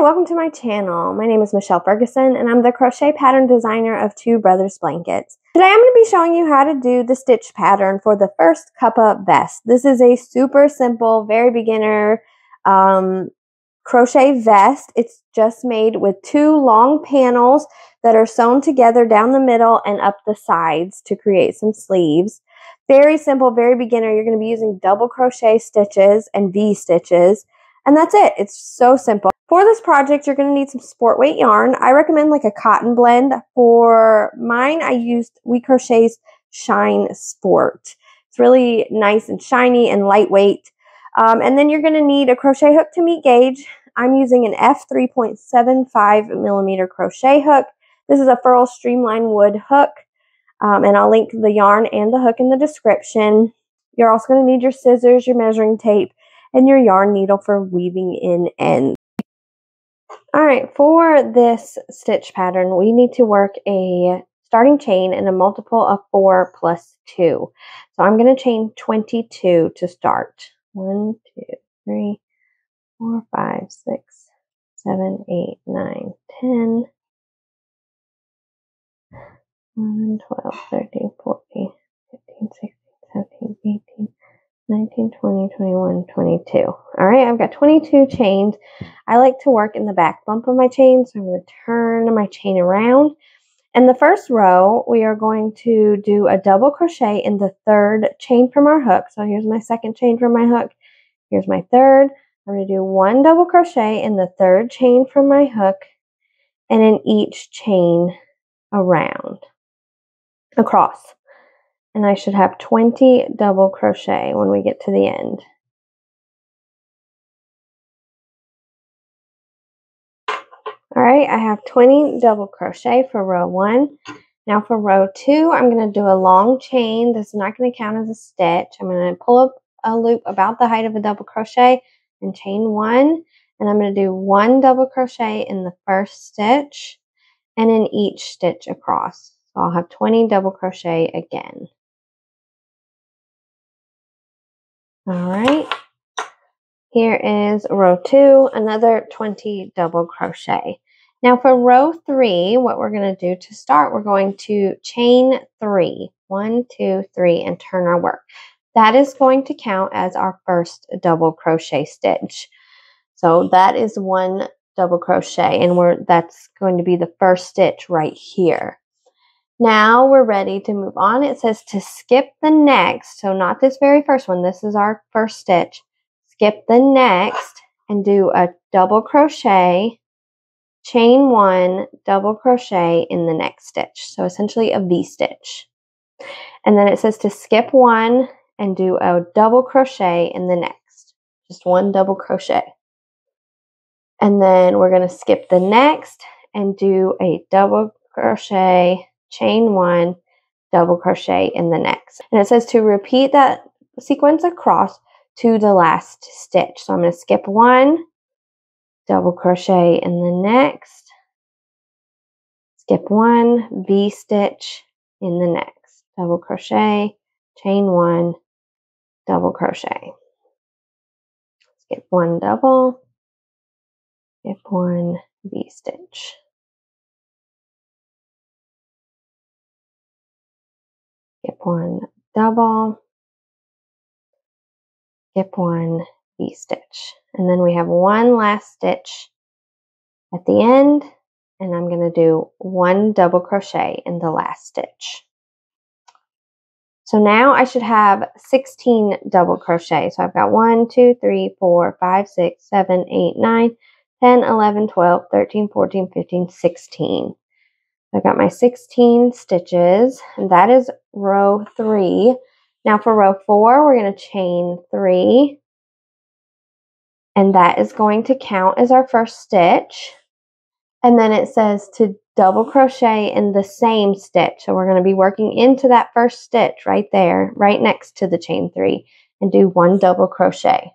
welcome to my channel. My name is Michelle Ferguson and I'm the crochet pattern designer of Two Brothers Blankets. Today I'm going to be showing you how to do the stitch pattern for the First Cuppa Vest. This is a super simple, very beginner crochet vest. It's just made with two long panels that are sewn together down the middle and up the sides to create some sleeves. Very simple, very beginner. You're going to be using double crochet stitches and V stitches. And that's it. It's so simple. For this project, you're going to need some sport weight yarn. I recommend like a cotton blend. For mine, I used We Crochet's Shine Sport. It's really nice and shiny and lightweight. And then you're going to need a crochet hook to meet gauge. I'm using an F3.75 millimeter crochet hook. This is a Furl Streamline Wood hook. And I'll link the yarn and the hook in the description. You're also going to need your scissors, your measuring tape, and your yarn needle for weaving in ends. Alright, for this stitch pattern, we need to work a starting chain in a multiple of 4 plus 2. So I'm going to chain 22 to start. 1, 2, 3, 4, 5, 6, 7, 8, 9, 10, 11, 12, 13, 14, 15, 16, 17, 18, 19, 20, 21, 22. All right, I've got 22 chains. I like to work in the back bump of my chain, so I'm going to turn my chain around. In the first row, we are going to do a double crochet in the third chain from our hook. So here's my second chain from my hook. Here's my third. I'm going to do one double crochet in the third chain from my hook and in each chain around, across. And I should have 20 double crochet when we get to the end. All right, I have 20 double crochet for row 1. Now for row 2, I'm going to do a long chain. This is not going to count as a stitch. I'm going to pull up a loop about the height of a double crochet and chain 1. And I'm going to do 1 double crochet in the first stitch and in each stitch across. So I'll have 20 double crochet again. All right, here is row 2, another 20 double crochet. Now for row 3, what we're going to do to start, we're going to chain 3. 1, 2, 3, and turn our work. That is going to count as our first double crochet stitch. So that is 1 double crochet, and that's going to be the first stitch right here. Now we're ready to move on. It says to skip the next, so not this very first one. This is our first stitch. Skip the next and do a double crochet, chain 1, double crochet in the next stitch. So essentially a V stitch. And then it says to skip 1 and do a double crochet in the next. Just 1 double crochet. And then we're going to skip the next and do a double crochet, chain 1, double crochet in the next. And it says to repeat that sequence across to the last stitch. So I'm going to skip 1, double crochet in the next, skip 1, V stitch in the next, double crochet, chain 1, double crochet. Skip 1 double, skip 1, V stitch. Skip 1 double, skip 1 V stitch. And then we have 1 last stitch at the end, and I'm going to do 1 double crochet in the last stitch. So now I should have 16 double crochet. So I've got 1, 2, 3, 4, 5, 6, 7, 8, 9, 10, 11, 12, 13, 14, 15, 16. I've got my 16 stitches, and that is row 3. Now for row 4, we're going to chain 3, and that is going to count as our first stitch. And then it says to double crochet in the same stitch. So we're going to be working into that first stitch right there, right next to the chain 3, and do 1 double crochet.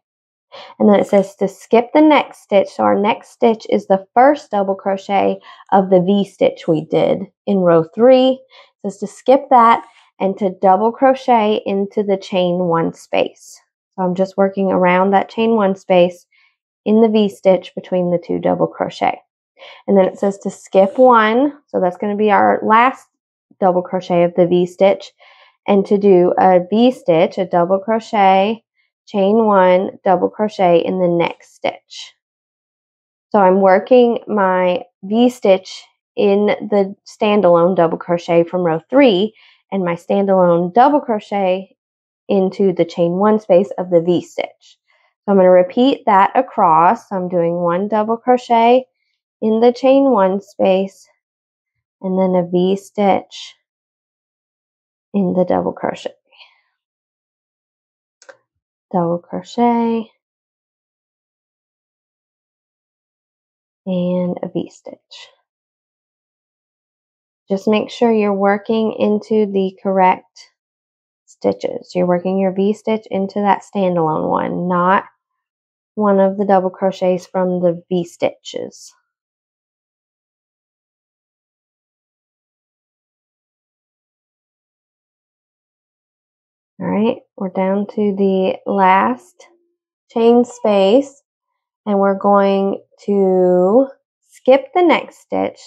And then it says to skip the next stitch. So our next stitch is the first double crochet of the V stitch we did in row 3. It says to skip that and to double crochet into the chain 1 space. So I'm just working around that chain 1 space in the V-stitch between the 2 double crochet. And then it says to skip 1, so that's going to be our last double crochet of the V-stitch, and to do a V-stitch, a double crochet, chain 1, double crochet in the next stitch. So I'm working my V-stitch in the standalone double crochet from row 3 and my standalone double crochet into the chain 1 space of the V-stitch. So I'm going to repeat that across. So I'm doing 1 double crochet in the chain 1 space and then a V-stitch in the double crochet. Double crochet and a V-stitch. Just make sure you're working into the correct stitches. You're working your V-stitch into that standalone one, not one of the double crochets from the V-stitches. All right, we're down to the last chain space, and we're going to skip the next stitch.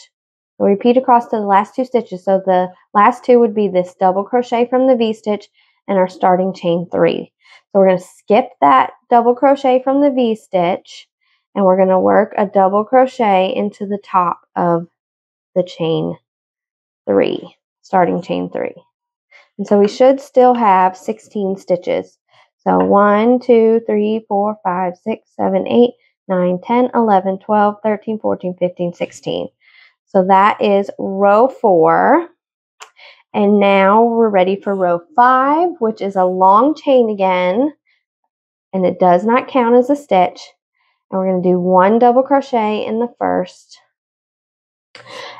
So repeat across to the last 2 stitches. So the last 2 would be this double crochet from the V-stitch and our starting chain 3. So we're going to skip that double crochet from the V-stitch, and we're going to work a double crochet into the top of the chain 3, starting chain 3. And so we should still have 16 stitches. So 1, 2, 3, 4, 5, 6, 7, 8, 9, 10, 11, 12, 13, 14, 15, 16. So that is row 4. And now we're ready for row 5, which is a long chain again. And it does not count as a stitch. And we're going to do 1 double crochet in the first.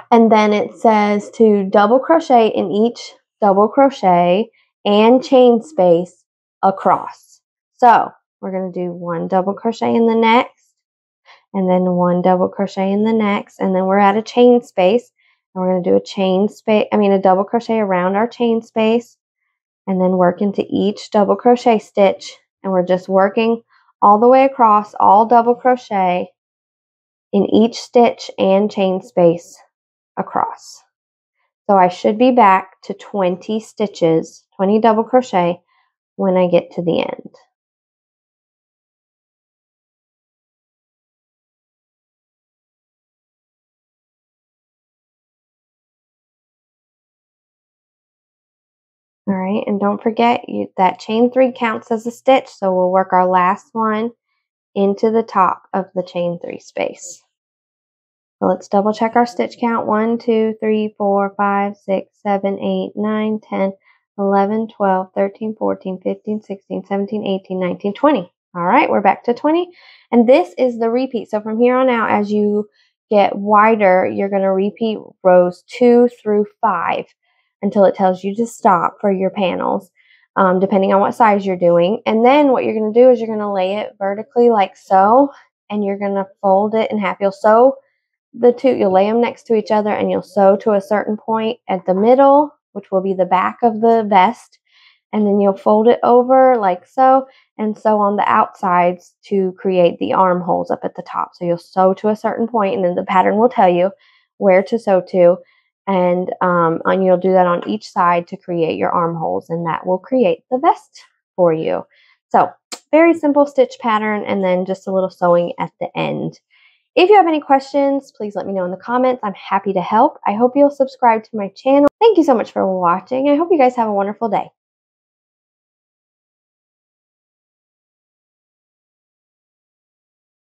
And then it says to double crochet in each double crochet and chain space across. So we're going to do 1 double crochet in the next, and then 1 double crochet in the next, and then we're at a chain space, and we're going to do a double crochet around our chain space, and then work into each double crochet stitch, and we're just working all the way across, all double crochet in each stitch and chain space across. So I should be back to 20 stitches, 20 double crochet when I get to the end. All right, and don't forget that chain 3 counts as a stitch, so we'll work our last one into the top of the chain 3 space. So let's double check our stitch count. 1, 2, 3, 4, 5, 6, 7, 8, 9, 10, 11, 12, 13, 14, 15, 16, 17, 18, 19, 20. All right, we're back to 20. And this is the repeat. So from here on out, as you get wider, you're going to repeat rows 2 through 5 until it tells you to stop for your panels, depending on what size you're doing. And then what you're going to do is you're going to lay it vertically like so, and you're going to fold it in half. You'll sew the 2, you'll lay them next to each other, and you'll sew to a certain point at the middle, which will be the back of the vest, and then you'll fold it over like so, and sew on the outsides to create the armholes up at the top. So you'll sew to a certain point, and then the pattern will tell you where to sew to, and you'll do that on each side to create your armholes, and that will create the vest for you. So very simple stitch pattern, and then just a little sewing at the end. If you have any questions, please let me know in the comments. I'm happy to help. I hope you'll subscribe to my channel. Thank you so much for watching. I hope you guys have a wonderful day.